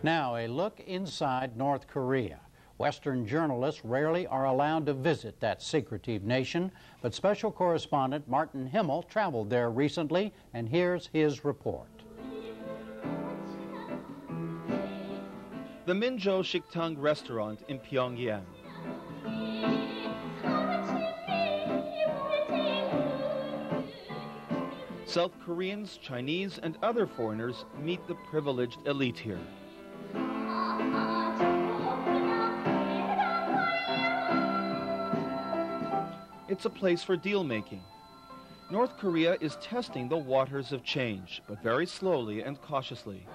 Now, a look inside North Korea. Western journalists rarely are allowed to visit that secretive nation, but special correspondent Martin Himmel traveled there recently, and here's his report. The Minjo Shiktang restaurant in Pyongyang. South Koreans, Chinese, and other foreigners meet the privileged elite here. It's a place for deal-making. North Korea is testing the waters of change, but very slowly and cautiously.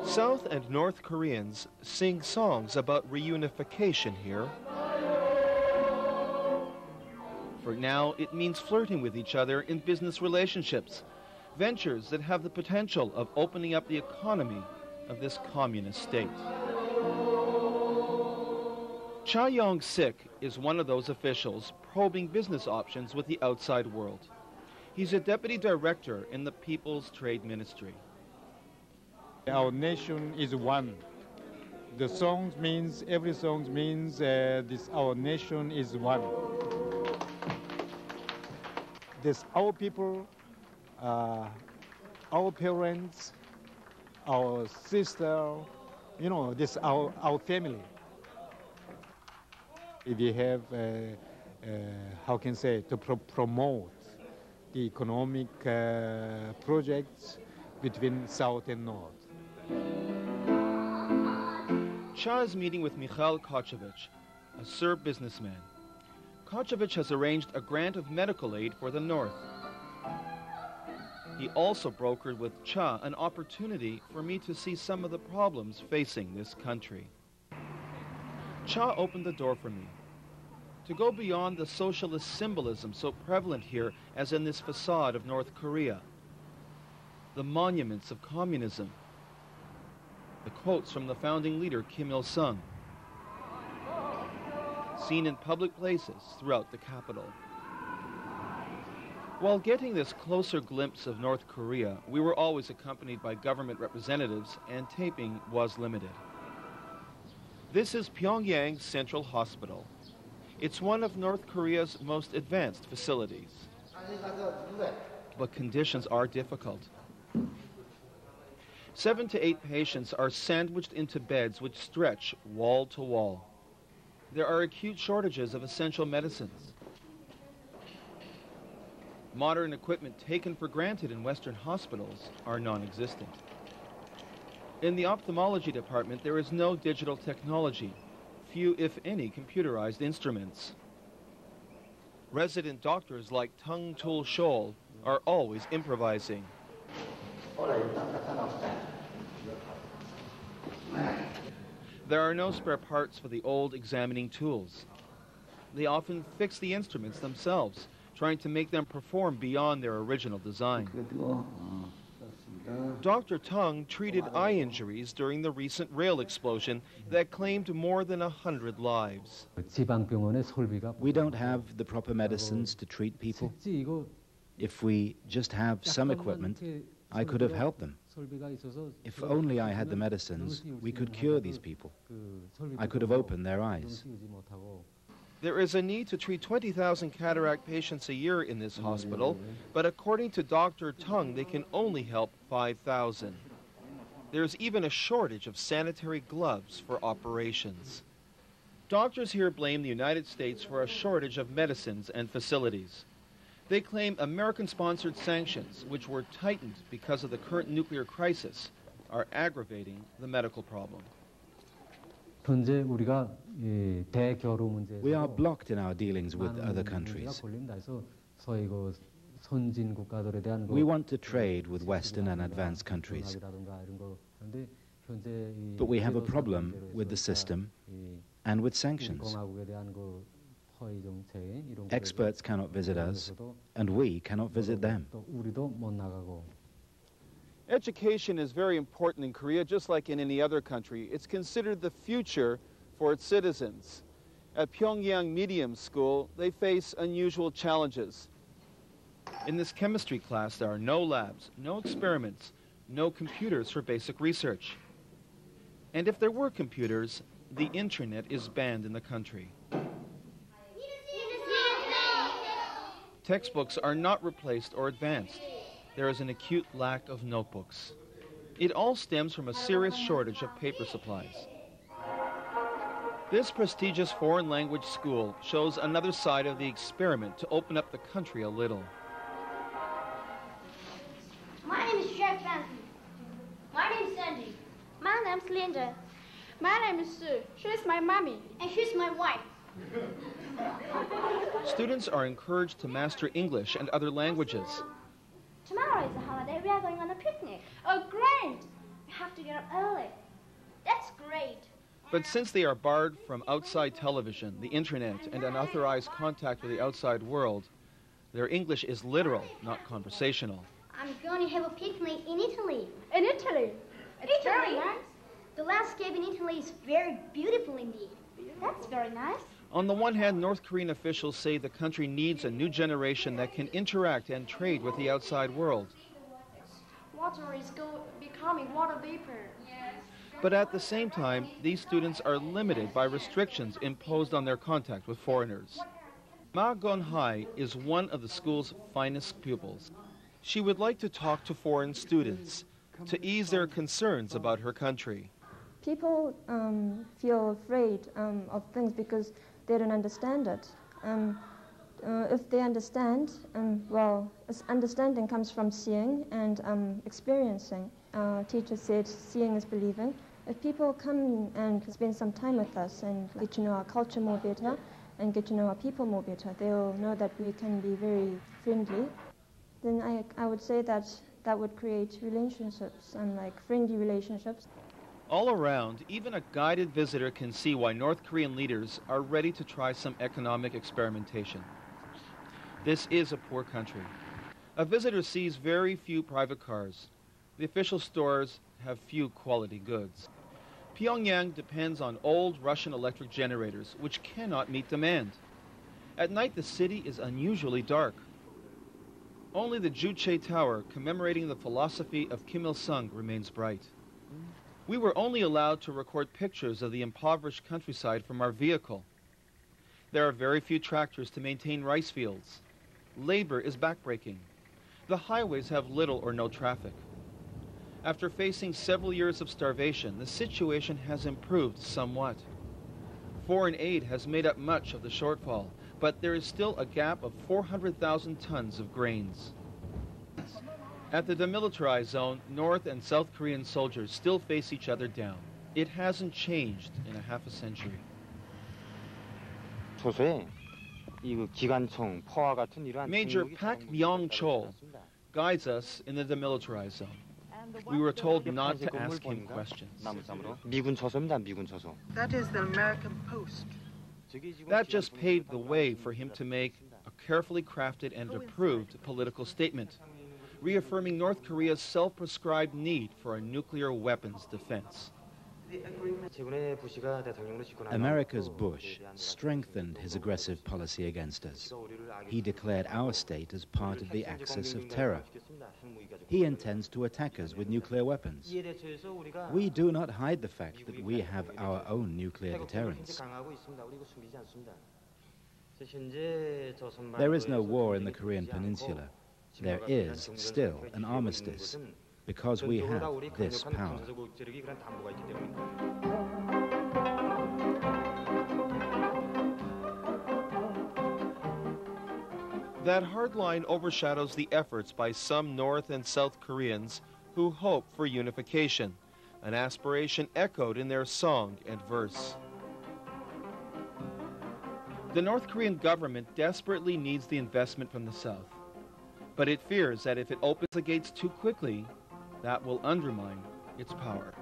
South and North Koreans sing songs about reunification here. For now, it means flirting with each other in business relationships, ventures that have the potential of opening up the economy of this communist state. Cha Yong-sik is one of those officials probing business options with the outside world. He's a deputy director in the People's Trade Ministry. Our nation is one. The song means, every song means this our nation is one. This our people, our parents, our sister, you know, this our family. We have, how can I say, to promote the economic projects between South and North. Cha is meeting with Mikhail Kochevich, a Serb businessman. Kochevich has arranged a grant of medical aid for the North. He also brokered with Cha an opportunity for me to see some of the problems facing this country. Cha opened the door for me. To go beyond the socialist symbolism so prevalent here as in this facade of North Korea, the monuments of communism, the quotes from the founding leader Kim Il-sung, seen in public places throughout the capital. While getting this closer glimpse of North Korea, we were always accompanied by government representatives, and taping was limited. This is Pyongyang Central Hospital. It's one of North Korea's most advanced facilities. But conditions are difficult. 7 to 8 patients are sandwiched into beds which stretch wall to wall. There are acute shortages of essential medicines. Modern equipment taken for granted in Western hospitals are non-existent. In the ophthalmology department, there is no digital technology. Few, if any, computerized instruments. Resident doctors like Tung Tul Shol are always improvising. There are no spare parts for the old examining tools. They often fix the instruments themselves, trying to make them perform beyond their original design. Dr. Tung treated eye injuries during the recent rail explosion that claimed more than 100 lives. We don't have the proper medicines to treat people. If we just have some equipment, I could have helped them. If only I had the medicines, we could cure these people. I could have opened their eyes. There is a need to treat 20,000 cataract patients a year in this hospital, but according to Dr. Tung, they can only help 5,000. There's even a shortage of sanitary gloves for operations. Doctors here blame the United States for a shortage of medicines and facilities. They claim American-sponsored sanctions, which were tightened because of the current nuclear crisis, are aggravating the medical problem. We are blocked in our dealings with other countries. We want to trade with Western and advanced countries. But we have a problem with the system and with sanctions. Experts cannot visit us, and we cannot visit them. Education is very important in Korea, just like in any other country. It's considered the future for its citizens. At Pyongyang Medium School, they face unusual challenges. In this chemistry class, there are no labs, no experiments, no computers for basic research. And if there were computers, the internet is banned in the country. Textbooks are not replaced or advanced. There is an acute lack of notebooks. It all stems from a serious shortage of paper supplies. This prestigious foreign language school shows another side of the experiment to open up the country a little. My name is Jack Benson. My name is Sandy. My name's Linda. My name is Sue. She's my mommy. And she's my wife. Students are encouraged to master English and other languages. Tomorrow is a holiday. We are going on a picnic. Oh, great! We have to get up early. That's great. But since they are barred from outside television, the internet, and unauthorized contact with the outside world, their English is literal, not conversational. I'm going to have a picnic in Italy. In Italy? It's very nice. The landscape in Italy is very beautiful indeed. That's very nice. On the one hand, North Korean officials say the country needs a new generation that can interact and trade with the outside world. Water is becoming water vapor. But at the same time, these students are limited by restrictions imposed on their contact with foreigners. Ma Gon-hai is one of the school's finest pupils. She would like to talk to foreign students to ease their concerns about her country. People feel afraid of things because they don't understand it. If they understand, well, understanding comes from seeing and experiencing. Teacher said seeing is believing. If people come and spend some time with us and get to know our culture more better and get to know our people more better, they'll know that we can be very friendly. Then I would say that that would create relationships and like friendly relationships. All around, even a guided visitor can see why North Korean leaders are ready to try some economic experimentation. This is a poor country. A visitor sees very few private cars. The official stores have few quality goods. Pyongyang depends on old Russian electric generators, which cannot meet demand. At night, the city is unusually dark. Only the Juche Tower, commemorating the philosophy of Kim Il-sung, remains bright. We were only allowed to record pictures of the impoverished countryside from our vehicle. There are very few tractors to maintain rice fields. Labor is backbreaking. The highways have little or no traffic. After facing several years of starvation, the situation has improved somewhat. Foreign aid has made up much of the shortfall, but there is still a gap of 400,000 tons of grains. At the demilitarized zone, North and South Korean soldiers still face each other down. It hasn't changed in a half a century. Major Pak Myong-chol guides us in the demilitarized zone. We were told not to ask him questions. That is the American post. That just paved the way for him to make a carefully crafted and approved political statement, reaffirming North Korea's self-prescribed need for a nuclear weapons defense. America's Bush strengthened his aggressive policy against us. He declared our state as part of the axis of terror. He intends to attack us with nuclear weapons. We do not hide the fact that we have our own nuclear deterrence. There is no war in the Korean Peninsula. There is still an armistice, because we have this power. That hard line overshadows the efforts by some North and South Koreans who hope for unification, an aspiration echoed in their song and verse. The North Korean government desperately needs the investment from the South, but it fears that if it opens the gates too quickly, that will undermine its power.